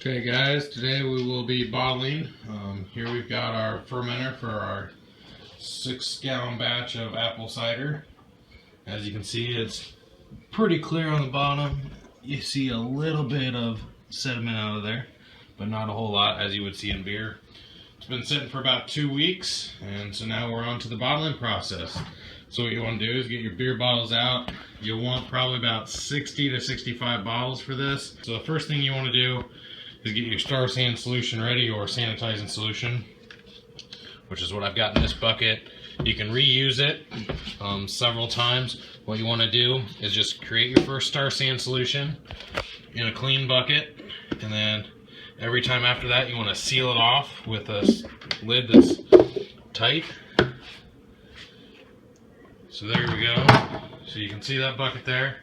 Okay guys, today we will be bottling. Here we've got our fermenter for our 6-gallon batch of apple cider. As you can see, it's pretty clear on the bottom. You see a little bit of sediment out of there, but not a whole lot as you would see in beer. It's been sitting for about 2 weeks, and so now we're on to the bottling process. So what you want to do is get your beer bottles out. You'll want probably about 60 to 65 bottles for this. So the first thing you want to do is get your Star San solution ready, or sanitizing solution, which is what I've got in this bucket. You can reuse it several times. What you want to do is just create your first Star San solution in a clean bucket, and then every time after that you want to seal it off with a lid that's tight. So there we go. So you can see that bucket there.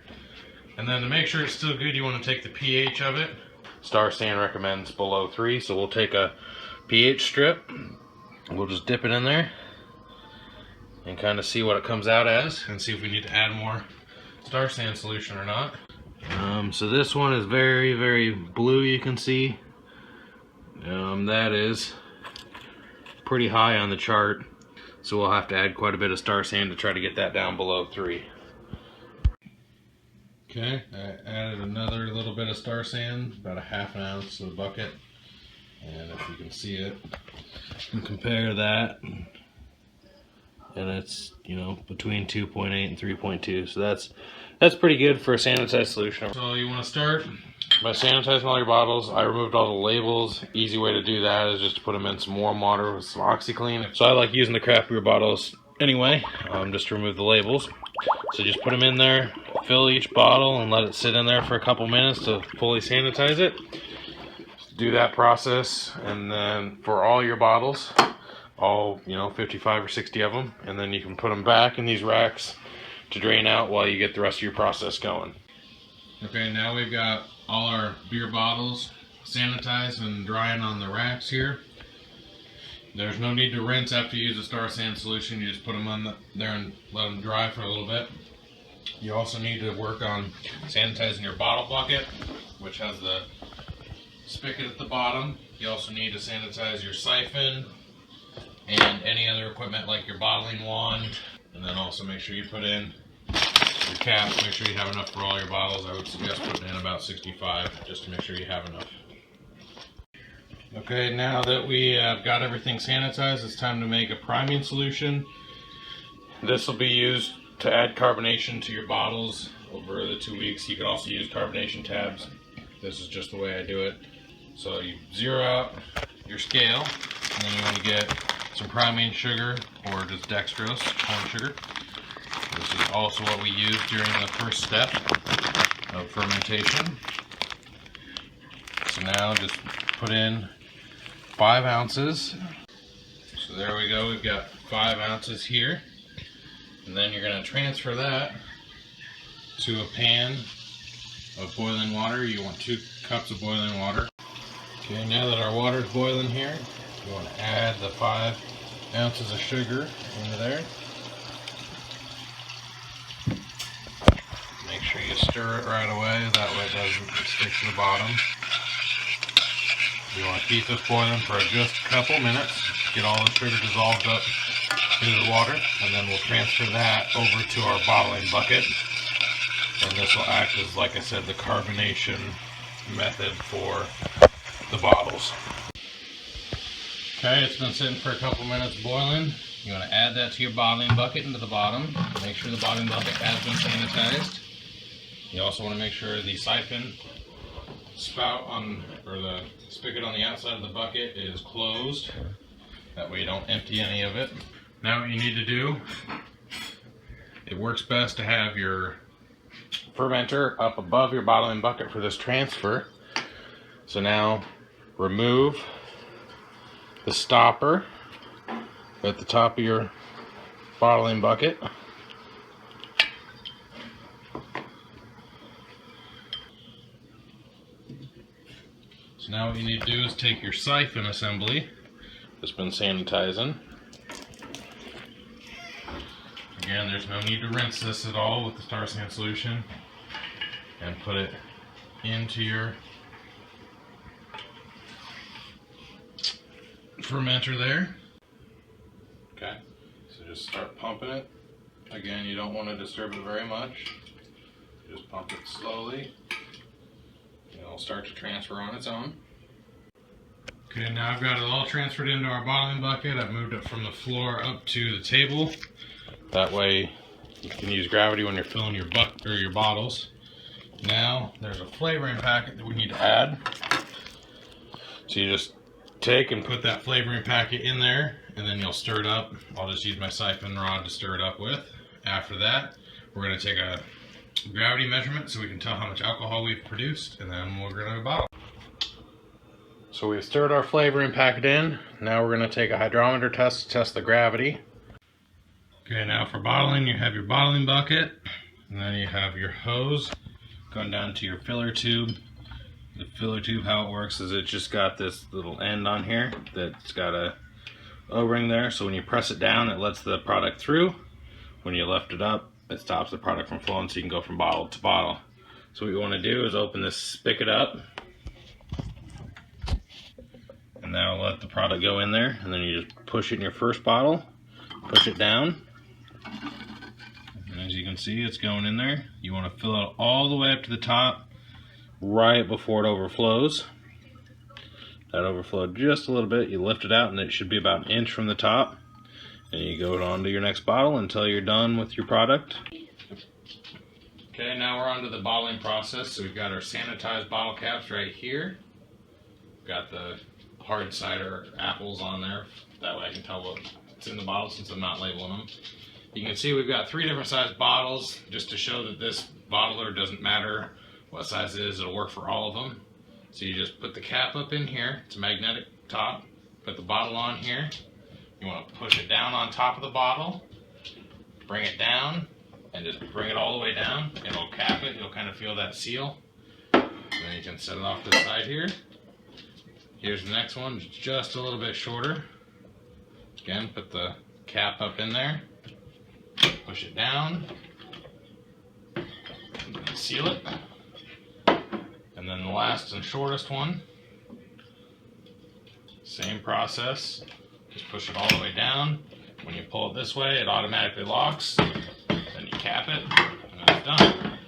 And then to make sure it's still good, you want to take the pH of it. Star San recommends below 3, so we'll take a pH strip. We'll just dip it in there and kind of see what it comes out as, and see if we need to add more Star San solution or not. So this one is very, very blue, you can see. That is pretty high on the chart, so we'll have to add quite a bit of Star San to try to get that down below 3. Okay, I added another little bit of Star San, about a ½ ounce to the bucket, and if you can see it, you can compare that, and it's, you know, between 2.8 and 3.2, so that's pretty good for a sanitized solution. So you want to start by sanitizing all your bottles. I removed all the labels. Easy way to do that is just to put them in some warm water with some OxiClean. So I like using the craft beer bottles anyway, just to remove the labels. So just put them in there, fill each bottle, and let it sit in there for a couple minutes to fully sanitize it. Do that process, and then for all your bottles, all 55 or 60 of them, and then you can put them back in these racks to drain out while you get the rest of your process going. Okay, now we've got all our beer bottles sanitized and drying on the racks here. There's no need to rinse after you use a Star San solution. You just put them on there and let them dry for a little bit. You also need to work on sanitizing your bottle bucket, which has the spigot at the bottom. You also need to sanitize your siphon and any other equipment like your bottling wand. And then also make sure you put in your cap. Make sure you have enough for all your bottles. I would suggest putting in about 65 just to make sure you have enough. Okay, now that we have got everything sanitized, it's time to make a priming solution. This will be used to add carbonation to your bottles over the 2 weeks. You can also use carbonation tabs. This is just the way I do it. So you zero out your scale, and then you want to get some priming sugar, or just dextrose, corn sugar. This is also what we use during the first step of fermentation. So now just put in 5 ounces. So there we go, we've got 5 ounces here. And then you're going to transfer that to a pan of boiling water. You want 2 cups of boiling water. Okay, now that our water is boiling here, you want to add the 5 ounces of sugar into there. Make sure you stir it right away, that way it doesn't stick to the bottom. You want to keep this boiling for just a couple minutes, get all the sugar dissolved up into the water, and then we'll transfer that over to our bottling bucket. And this will act as, like I said, the carbonation method for the bottles. Okay, it's been sitting for a couple minutes boiling. You want to add that to your bottling bucket into the bottom. Make sure the bottling bucket has been sanitized. You also want to make sure the siphon spout or the spigot on the outside of the bucket is closed. That way you don't empty any of it. Now what you need to do, it works best to have your fermenter up above your bottling bucket for this transfer. So now remove the stopper at the top of your bottling bucket. So now what you need to do is take your siphon assembly that's been sanitizing. Again, there's no need to rinse this at all with the Star San solution, and put it into your fermenter there. Okay, so just start pumping it. Again, you don't want to disturb it very much. Just pump it slowly. It'll start to transfer on its own. Okay, now I've got it all transferred into our bottling bucket. I've moved it from the floor up to the table. That way you can use gravity when you're filling your your bottles. Now there's a flavoring packet that we need to add. So you just take and put that flavoring packet in there, and then you'll stir it up. I'll just use my siphon rod to stir it up with. After that, we're going to take a gravity measurement so we can tell how much alcohol we've produced, and then we're going to bottle. So we've stirred our flavoring packet in. Now we're going to take a hydrometer test to test the gravity. Okay, now for bottling, you have your bottling bucket, and then you have your hose going down to your filler tube. The filler tube, how it works is it's just got this little end on here that's got a O-ring there, so when you press it down, it lets the product through. When you lift it up, it stops the product from flowing, so you can go from bottle to bottle. So what you want to do is open this spigot up, and that'll let the product go in there, and then you just push it in your first bottle, push it down, and as you can see, it's going in there. You want to fill it all the way up to the top, right before it overflows. That overflowed just a little bit. You lift it out, and it should be about an inch from the top. And you go on to your next bottle until you're done with your product. Okay, now we're on to the bottling process. So we've got our sanitized bottle caps right here. We've got the hard cider apples on there. That way I can tell what's in the bottle since I'm not labeling them. You can see we've got 3 different size bottles just to show that this bottler doesn't matter what size it is, it'll work for all of them. So you just put the cap up in here. It's a magnetic top. Put the bottle on here. You want to push it down on top of the bottle, bring it down, and just bring it all the way down. It'll cap it. You'll kind of feel that seal. And then you can set it off to the side here. Here's the next one, just a little bit shorter. Again, put the cap up in there, push it down, and seal it. And then the last and shortest one, same process. Just push it all the way down. When you pull it this way, it automatically locks. Then you cap it, and it's done.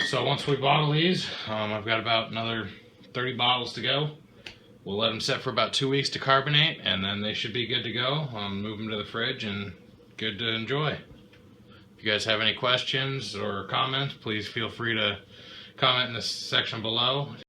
So once we bottle these, I've got about another 30 bottles to go. We'll let them set for about 2 weeks to carbonate, and then they should be good to go. Move them to the fridge and good to enjoy. If you guys have any questions or comments, please feel free to comment in the section below.